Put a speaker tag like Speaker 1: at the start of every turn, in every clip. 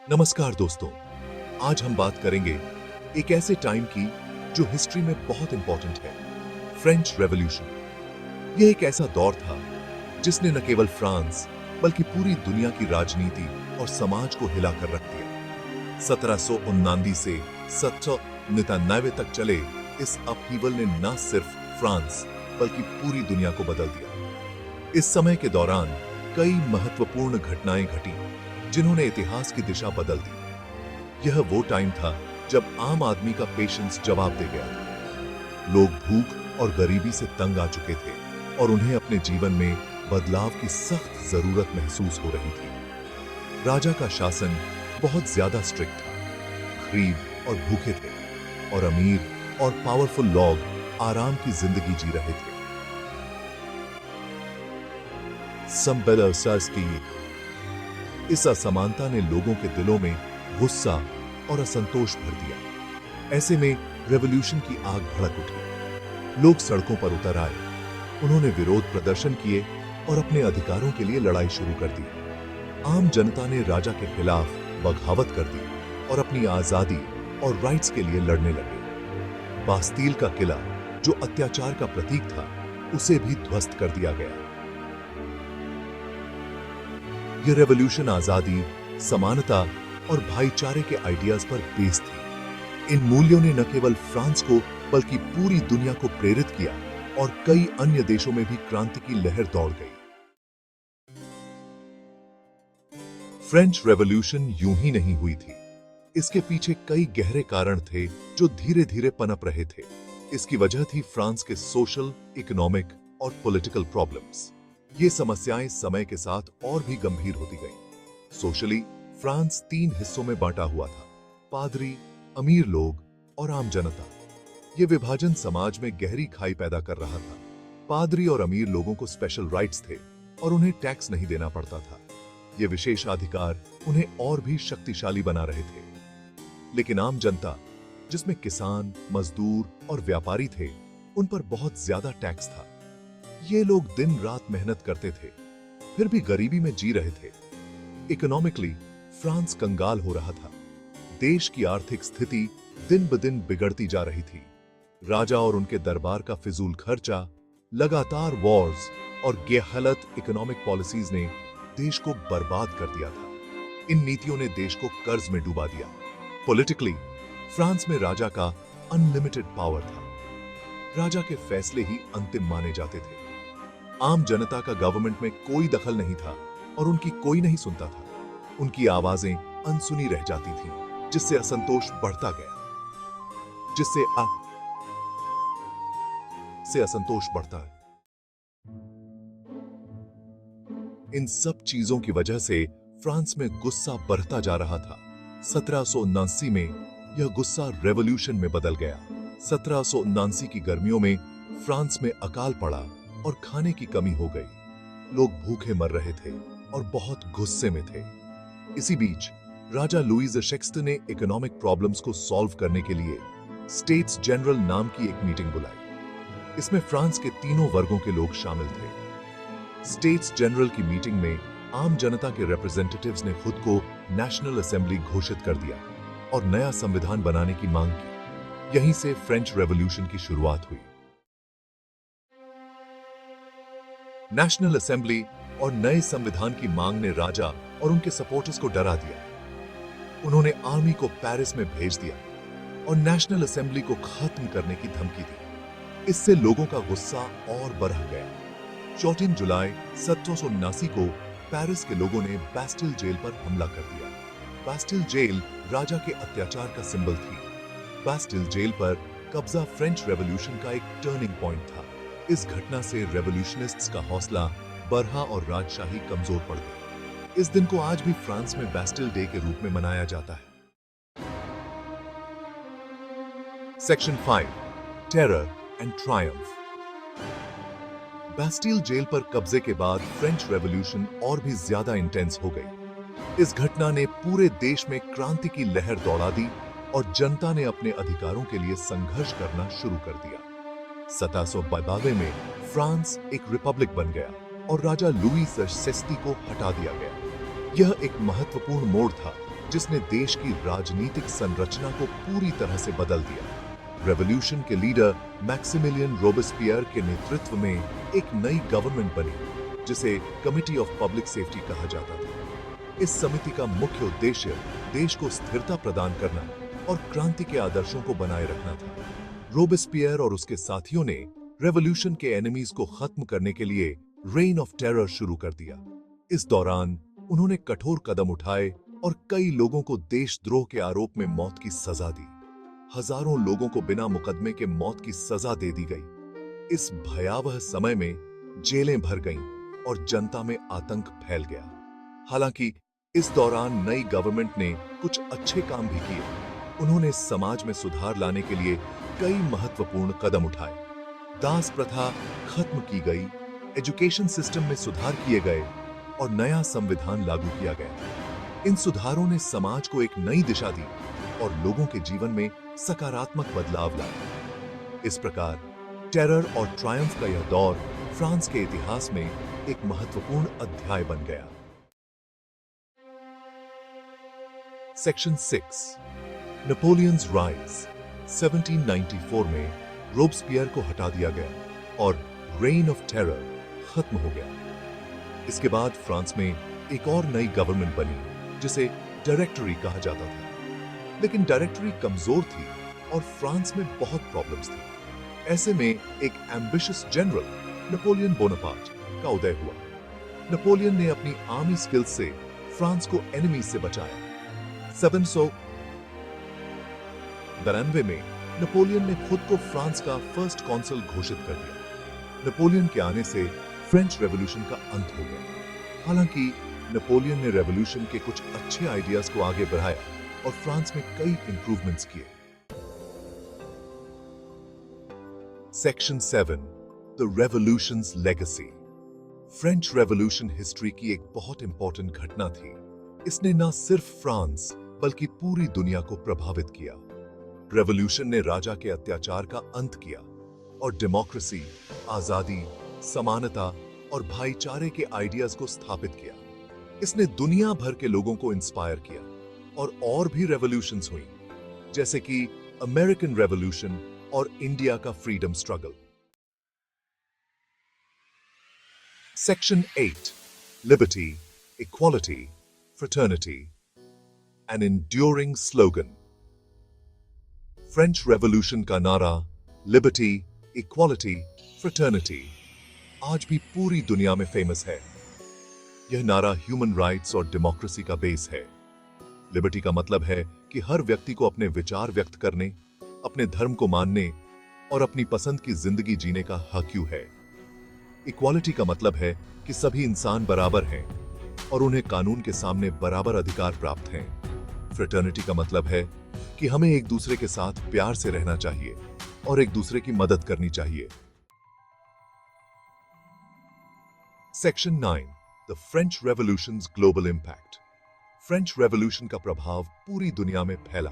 Speaker 1: नमस्कार दोस्तों, आज हम बात करेंगे एक ऐसे टाइम की जो हिस्ट्री में बहुत इंपॉर्टेंट है, फ्रेंच रेवोल्यूशन। यह एक ऐसा दौर था जिसने न केवल फ्रांस बल्कि पूरी दुनिया की राजनीति और समाज को हिलाकर रख दिया। 1789 से 1799 तक चले इस अपहीवल ने न सिर्फ फ्रांस बल्कि पूरी दुनिया को बदल दिया। इस समय के दौरान कई महत्वपूर्ण घटनाएं घटी जिन्होंने इतिहास की दिशा बदल दी। यह वो टाइम था जब आम आदमी का पेशेंस जवाब दे गया था। लोग भूख और गरीबी से तंग आ चुके थे और उन्हें अपने जीवन में बदलाव की सख्त जरूरत महसूस हो रही थी। राजा का शासन बहुत ज्यादा स्ट्रिक्ट था, गरीब और भूखे थे और अमीर और पावरफुल लोग आराम की जिंदगी जी रहे थे। इस असमानता ने लोगों के दिलों में गुस्सा और असंतोष भर दिया। ऐसे में रेवोल्यूशन की आग भड़क उठी। लोग सड़कों पर उतर आए, उन्होंने विरोध प्रदर्शन किए और अपने अधिकारों के लिए लड़ाई शुरू कर दी। आम जनता ने राजा के खिलाफ बगावत कर दी और अपनी आजादी और राइट्स के लिए लड़ने लगे। बास्तील का किला, जो अत्याचार का प्रतीक था, उसे भी ध्वस्त कर दिया गया। यह रेवोल्यूशन आजादी, समानता और भाईचारे के आइडियाज पर बेस्ड थी। इन मूल्यों ने न केवल फ्रांस को बल्कि पूरी दुनिया को प्रेरित किया और कई अन्य देशों में भी क्रांति की लहर दौड़ गई। फ्रेंच रेवोल्यूशन यूं ही नहीं हुई थी। इसके पीछे कई गहरे कारण थे जो धीरे धीरे पनप रहे थे। इसकी वजह थी फ्रांस के सोशल, इकोनॉमिक और पॉलिटिकल प्रॉब्लम्स। ये समस्याएं समय के साथ और भी गंभीर होती गईं। सोशली, फ्रांस 3 हिस्सों में बांटा हुआ था: पादरी, अमीर लोग और आम जनता। ये विभाजन समाज में गहरी खाई पैदा कर रहा था। पादरी और अमीर लोगों को स्पेशल राइट्स थे और उन्हें टैक्स नहीं देना पड़ता था। ये विशेषाधिकार उन्हें और भी शक्तिशाली बना रहे थे। लेकिन आम जनता, जिसमें किसान, मजदूर और व्यापारी थे, उन पर बहुत ज्यादा टैक्स था। ये लोग दिन रात मेहनत करते थे, फिर भी गरीबी में जी रहे थे। इकोनॉमिकली, फ्रांस कंगाल हो रहा था। देश की आर्थिक स्थिति दिन ब दिन बिगड़ती जा रही थी। राजा और उनके दरबार का फिजूल खर्चा, लगातार वॉर्स और गलत इकोनॉमिक पॉलिसीज ने देश को बर्बाद कर दिया था। इन नीतियों ने देश को कर्ज में डुबा दिया। पॉलिटिकली, फ्रांस में राजा का अनलिमिटेड पावर था। राजा के फैसले ही अंतिम माने जाते थे। आम जनता का गवर्नमेंट में कोई दखल नहीं था और उनकी कोई नहीं सुनता था। उनकी आवाजें अनसुनी रह जाती थीं, जिससे असंतोष बढ़ता गया, जिससे असंतोष बढ़ता है। इन सब चीजों की वजह से फ्रांस में गुस्सा बढ़ता जा रहा था। 1779 में यह गुस्सा रेवोल्यूशन में बदल गया। 1779 की गर्मियों में फ्रांस में अकाल पड़ा और खाने की कमी हो गई। लोग भूखे मर रहे थे और बहुत गुस्से में थे। इसी बीच राजा लुई XVI ने इकोनॉमिक प्रॉब्लम्स को सॉल्व करने के लिए स्टेट्स जनरल नाम की एक मीटिंग बुलाई। इसमें फ्रांस के तीनों वर्गों के लोग शामिल थे। स्टेट्स जनरल की मीटिंग में आम जनता के रिप्रेजेंटेटिव्स ने खुद को नेशनल असेंबली घोषित कर दिया और नया संविधान बनाने की मांग की। यहीं से फ्रेंच रेवोल्यूशन की शुरुआत हुई। नेशनल असेंबली और नए संविधान की मांग ने राजा और उनके सपोर्टर्स को डरा दिया। उन्होंने आर्मी को पेरिस में भेज दिया और नेशनल असेंबली को खत्म करने की धमकी दी। इससे लोगों का गुस्सा और बढ़ गया। 14 जुलाई 1779 को पेरिस के लोगों ने बास्टिल जेल पर हमला कर दिया। बास्टिल जेल राजा के अत्याचार का सिंबल थी। बास्टिल जेल पर कब्जा फ्रेंच रेवोल्यूशन का एक टर्निंग पॉइंट था। इस घटना से रेवोल्यूशनिस्ट्स का हौसला बढ़ा और राजशाही कमजोर पड़ गई। इस दिन को आज भी फ्रांस में बास्टिल डे के रूप में मनाया जाता है। Section 5, terror and triumph. Bastille jail पर कब्जे के बाद फ्रेंच रेवोल्यूशन और भी ज्यादा इंटेंस हो गई। इस घटना ने पूरे देश में क्रांति की लहर दौड़ा दी और जनता ने अपने अधिकारों के लिए संघर्ष करना शुरू कर दिया। 1792 में फ्रांस एक रिपब्लिक बन गया और राजा लुई XVI को हटा दिया गया। यह एक महत्वपूर्ण मोड़ था जिसने देश की राजनीतिक संरचना को पूरी तरह से बदल दिया। रेवोल्यूशन के लीडर मैक्सिमिलियन रोबेस्पियर के नेतृत्व में एक नई गवर्नमेंट बनी, जिसे कमिटी ऑफ पब्लिक सेफ्टी कहा जाता था। इस समिति का मुख्य उद्देश्य देश को स्थिरता प्रदान करना और क्रांति के आदर्शों को बनाए रखना था। रोबेस्पियर और उसके साथियों ने रेवोल्यूशन के एनिमीज को खत्म करने के लिए रेन ऑफ टेरर शुरू कर दिया। इस दौरान उन्होंने कठोर कदम उठाए और कई लोगों को देशद्रोह के आरोप में मौत की सजा दी। हजारों लोगों को बिना मुकदमे के मौत की सजा दे दी गई। इस भयावह समय में जेलें भर गईं और जनता में आतंक फैल गया। हालांकि इस दौरान नई गवर्नमेंट ने कुछ अच्छे काम भी किए। उन्होंने समाज में सुधार लाने के लिए कई महत्वपूर्ण कदम उठाए। दास प्रथा खत्म की गई, एजुकेशन सिस्टम में सुधार किए गए और नया संविधान लागू किया गया। इन सुधारों ने समाज को एक नई दिशा दी और लोगों के जीवन में सकारात्मक बदलाव लाए। इस प्रकार टेरर और ट्रायम्फ का यह दौर फ्रांस के इतिहास में एक महत्वपूर्ण अध्याय बन गया। Section 6 Napoleon's rise. 1794 में रोबेस्पियर को हटा दिया गया और रेन ऑफ टेरर खत्म हो गया। इसके बाद फ्रांस में एक और नई गवर्नमेंट बनी, जिसे डायरेक्टरी कहा जाता था। लेकिन डायरेक्टरी कमजोर थी और फ्रांस में बहुत प्रॉब्लम्स थी। ऐसे में एक एम्बिशियस जनरल नेपोलियन बोनापार्ट का उदय हुआ। नेपोलियन ने अपनी आर्मी स्किल्स से फ्रांस को एनिमी से बचाया। 1792 में नेपोलियन ने खुद को फ्रांस का फर्स्ट कॉन्सल घोषित कर दिया। नेपोलियन के आने से फ्रेंच रेवोल्यूशन का अंत हो गया। हालांकि नेपोलियन ने रेवोल्यूशन के कुछ अच्छे आइडियाज को आगे बढ़ाया और फ्रांस में कई इंप्रूवमेंट्स किए। Section 7 the revolutions legacy. French revolution history की एक बहुत इंपॉर्टेंट घटना थी। इसने न सिर्फ फ्रांस बल्कि पूरी दुनिया को प्रभावित किया। रेवोल्यूशन ने राजा के अत्याचार का अंत किया और डेमोक्रेसी, आजादी, समानता और भाईचारे के आइडियाज को स्थापित किया। इसने दुनिया भर के लोगों को इंस्पायर किया और भी रेवोल्यूशंस हुई, जैसे कि अमेरिकन रेवोल्यूशन और इंडिया का freedom struggle. Section 8 liberty, equality, fraternity, an enduring slogan. French revolution का नारा लिबर्टी, इक्वालिटी, फ्रेटर्निटी आज भी पूरी दुनिया में फेमस है। यह नारा ह्यूमन राइट्स और डेमोक्रेसी का बेस है। लिबर्टी का मतलब है कि हर व्यक्ति को अपने विचार व्यक्त करने, अपने धर्म को मानने और अपनी पसंद की जिंदगी जीने का हक है। इक्वालिटी का मतलब है कि सभी इंसान बराबर हैं और उन्हें कानून के सामने बराबर अधिकार प्राप्त हैं। फ्रेटर्निटी का मतलब है कि हमें एक दूसरे के साथ प्यार से रहना चाहिए और एक दूसरे की मदद करनी चाहिए। Section 9 the French revolutions global impact. French revolution का प्रभाव पूरी दुनिया में फैला।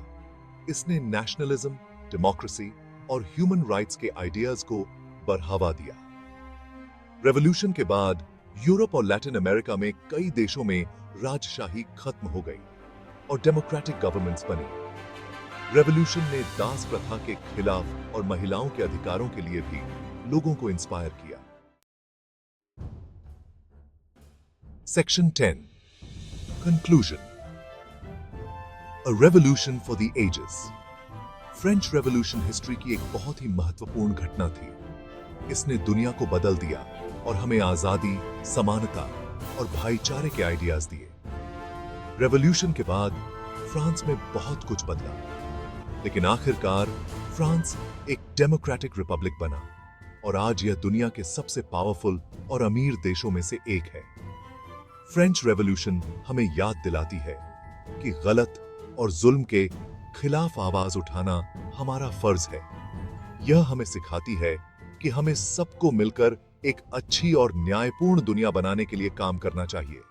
Speaker 1: इसने नेशनलिज्म, डेमोक्रेसी और ह्यूमन राइट्स के आइडियाज को बढ़ावा दिया। रेवोल्यूशन के बाद यूरोप और लैटिन अमेरिका में कई देशों में राजशाही खत्म हो गई और डेमोक्रेटिक गवर्नमेंट्स बनी। रेवोल्यूशन ने दास प्रथा के खिलाफ और महिलाओं के अधिकारों के लिए भी लोगों को इंस्पायर किया। Section 10 conclusion. A revolution for the ages. French revolution history की एक बहुत ही महत्वपूर्ण घटना थी। इसने दुनिया को बदल दिया और हमें आजादी, समानता और भाईचारे के आइडियाज दिए। रेवोल्यूशन के बाद फ्रांस में बहुत कुछ बदला, लेकिन आखिरकार फ्रांस एक डेमोक्रेटिक रिपब्लिक बना और आज यह दुनिया के सबसे पावरफुल और अमीर देशों में से एक है। फ्रेंच रेवोल्यूशन हमें याद दिलाती है कि गलत और जुल्म के खिलाफ आवाज उठाना हमारा फर्ज है। यह हमें सिखाती है कि हमें सबको मिलकर एक अच्छी और न्यायपूर्ण दुनिया बनाने के लिए काम करना चाहिए।